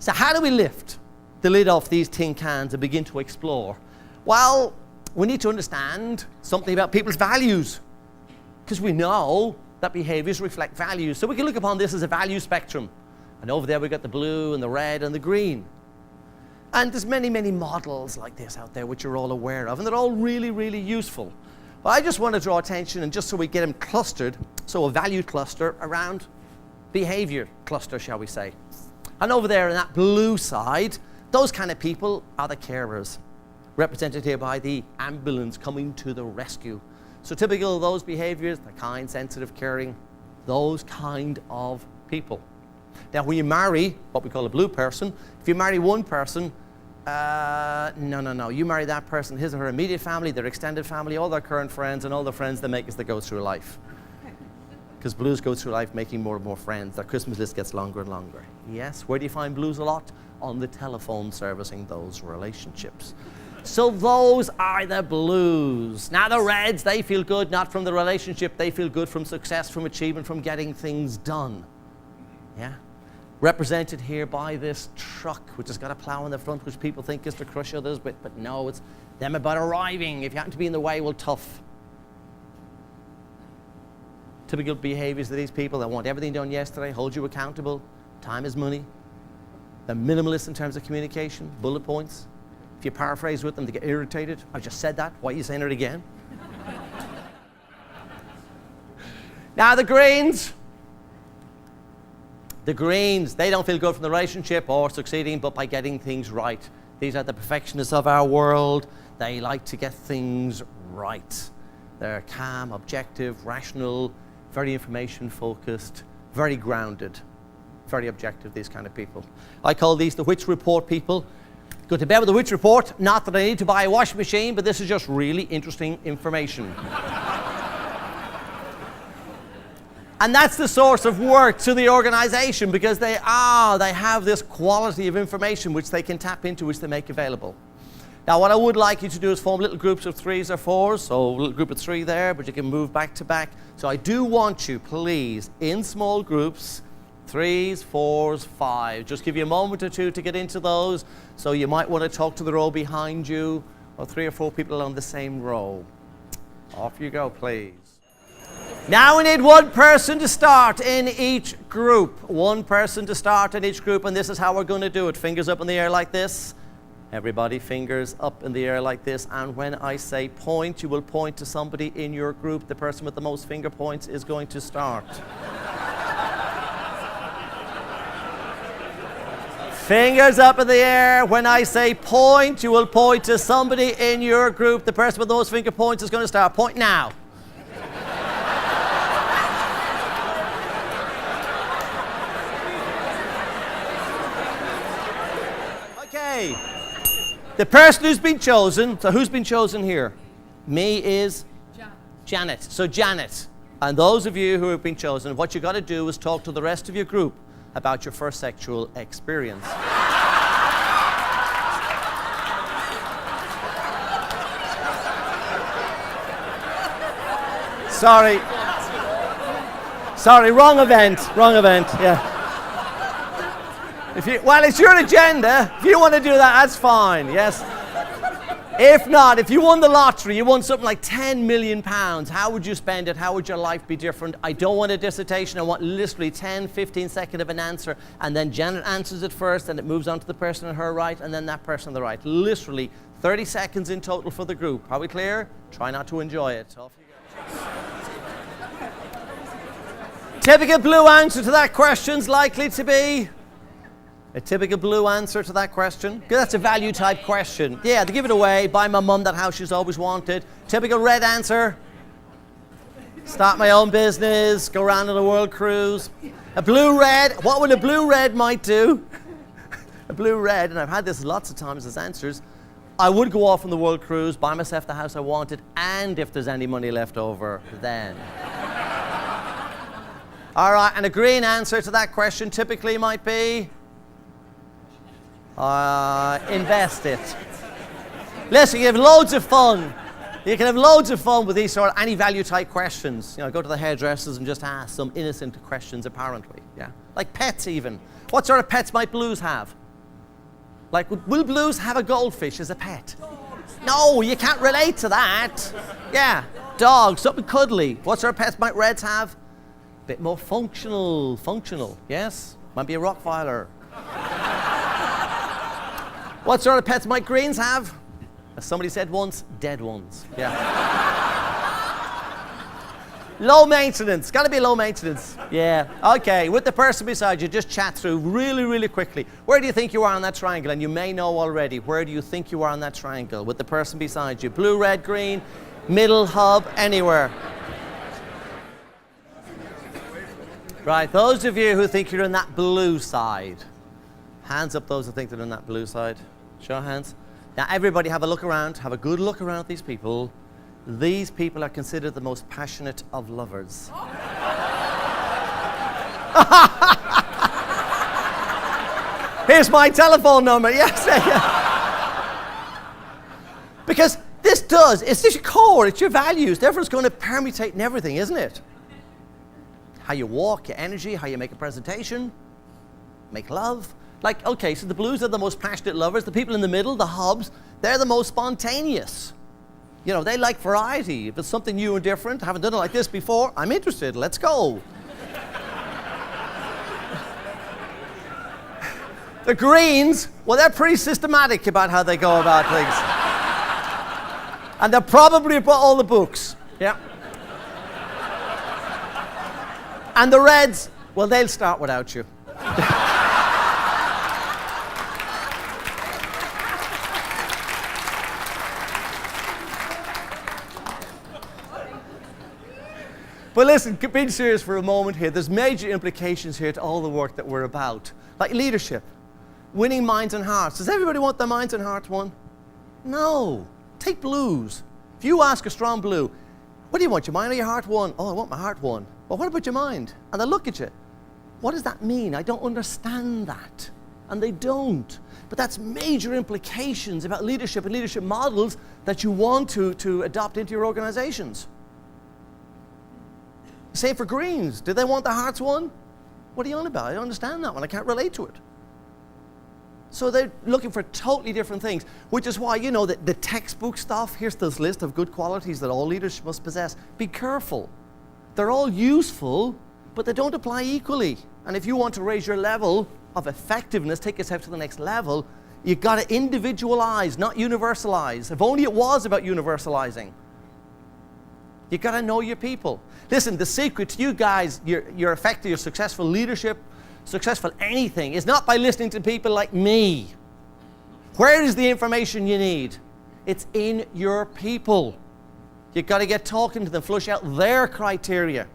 So how do we lift the lid off these tin cans and begin to explore? Well, we need to understand something about people's values, because we know that behaviors reflect values. So we can look upon this as a value spectrum. And over there we've got the blue and the red and the green. And there's many, many models like this out there which you're all aware of, and they're all really, really useful. But I just want to draw attention, and just so we get them clustered, so a value cluster around behavior cluster, shall we say. And over there in that blue side, those kind of people are the carers, represented here by the ambulance coming to the rescue. So typical of those behaviors, the kind, sensitive, caring, those kind of people. Now when you marry what we call a blue person, if you marry one person, no. You marry that person, his or her immediate family, their extended family, all their current friends, and all the friends they make as they go through life. Because blues go through life making more and more friends. Their Christmas list gets longer and longer. Yes, where do you find blues a lot? On the telephone, servicing those relationships. So those are the blues. Now the reds, they feel good not from the relationship, they feel good from success, from achievement, from getting things done. Yeah? Represented here by this truck, which has got a plow in the front, which people think is to crush others with, but no, it's them about arriving. If you happen to be in the way, well, tough. Typical behaviors of these people that want everything done yesterday, hold you accountable, time is money. They're minimalists in terms of communication, bullet points. If you paraphrase with them, they get irritated. I just said that, why are you saying it again? Now the greens, they don't feel good from the relationship or succeeding, but by getting things right. These are the perfectionists of our world. They like to get things right. They're calm, objective, rational, very information focused, very grounded, very objective, these kind of people. I call these the Which Report people. Go to bed with the Which Report, not that I need to buy a washing machine, but this is just really interesting information. And that's the source of work to the organization, because they have this quality of information which they can tap into, which they make available. Now what I would like you to do is form little groups of 3s or 4s, so a little group of 3 there, but you can move back to back. So I do want you, please, in small groups, 3s, 4s, 5. Just give you a moment or two to get into those, so you might want to talk to the row behind you, or 3 or 4 people along the same row. Off you go, please. Now we need one person to start in each group. One person to start in each group, and this is how we're going to do it. Fingers up in the air like this. Everybody, fingers up in the air like this. And when I say point, you will point to somebody in your group. The person with the most finger points is going to start. Fingers up in the air. When I say point, you will point to somebody in your group. The person with the most finger points is going to start. Point now. Okay. The person who's been chosen, so who's been chosen here? Me is? Janet. So Janet, and those of you who have been chosen, what you got to do is talk to the rest of your group about your first sexual experience. Sorry, wrong event, yeah. Well, it's your agenda. If you want to do that, that's fine, yes. If not, if you won the lottery, you won something like £10 million, how would you spend it? How would your life be different? I don't want a dissertation. I want literally 10, 15 seconds of an answer, and then Janet answers it first, and it moves on to the person on her right, and then that person on the right. Literally 30 seconds in total for the group. Are we clear? Try not to enjoy it. Off you go. Typical blue answer to that question's likely to be? A typical blue answer to that question? Because that's a value type question. Yeah, to give it away, buy my mum that house she's always wanted. Typical red answer? Start my own business, go around on a world cruise. A blue red, what would a blue red might do? A blue red, and I've had this lots of times as answers, I would go off on the world cruise, buy myself the house I wanted, and if there's any money left over, then. All right, and a green answer to that question typically might be? Invest it. Listen, you have loads of fun. You can have loads of fun with these sort of any value type questions. You know, go to the hairdressers and just ask some innocent questions, apparently. Yeah, like pets even. What sort of pets might blues have? Like, will blues have a goldfish as a pet? No, you can't relate to that. Yeah, dogs, something cuddly. What sort of pets might reds have? Bit more functional, yes? Might be a Rottweiler. What sort of pets might greens have? As somebody said once, dead ones. Yeah. Low maintenance, gotta be low maintenance. Yeah, okay, with the person beside you, just chat through really, really quickly. Where do you think you are on that triangle? And you may know already, where do you think you are on that triangle with the person beside you? Blue, red, green, middle, hub, anywhere. Right, those of you who think you're on that blue side. Hands up those who think they're on that blue side. Show of hands. Now everybody have a look around, have a good look around at these people. These people are considered the most passionate of lovers. Here's my telephone number. Yes. Because it's your core, it's your values. Therefore, it's going to permutate in everything, isn't it? How you walk, your energy, how you make a presentation, make love. Like, okay, so the blues are the most passionate lovers. The people in the middle, the hubs, they're the most spontaneous. You know, they like variety. If it's something new and different, I haven't done it like this before, I'm interested, let's go. The greens, well, they're pretty systematic about how they go about things. And they're probably bought all the books, yeah. And the reds, well, they'll start without you. But listen, being serious for a moment here, there's major implications here to all the work that we're about. Like leadership, winning minds and hearts. Does everybody want their minds and hearts won? No. Take blues. If you ask a strong blue, what do you want, your mind or your heart won? Oh, I want my heart won. Well, what about your mind? And they look at you. What does that mean? I don't understand that. And they don't. But that's major implications about leadership and leadership models that you want to adopt into your organizations. Same for greens. Do they want their hearts won? What are you on about? I don't understand that one. I can't relate to it. So they're looking for totally different things, which is why, you know, the textbook stuff, here's this list of good qualities that all leaders must possess. Be careful. They're all useful, but they don't apply equally. And if you want to raise your level of effectiveness, take yourself to the next level, you've got to individualize, not universalize. If only it was about universalizing. You've got to know your people. Listen, the secret to you guys, your effective, your successful leadership, successful anything, is not by listening to people like me. Where is the information you need? It's in your people. You've got to get talking to them, flush out their criteria.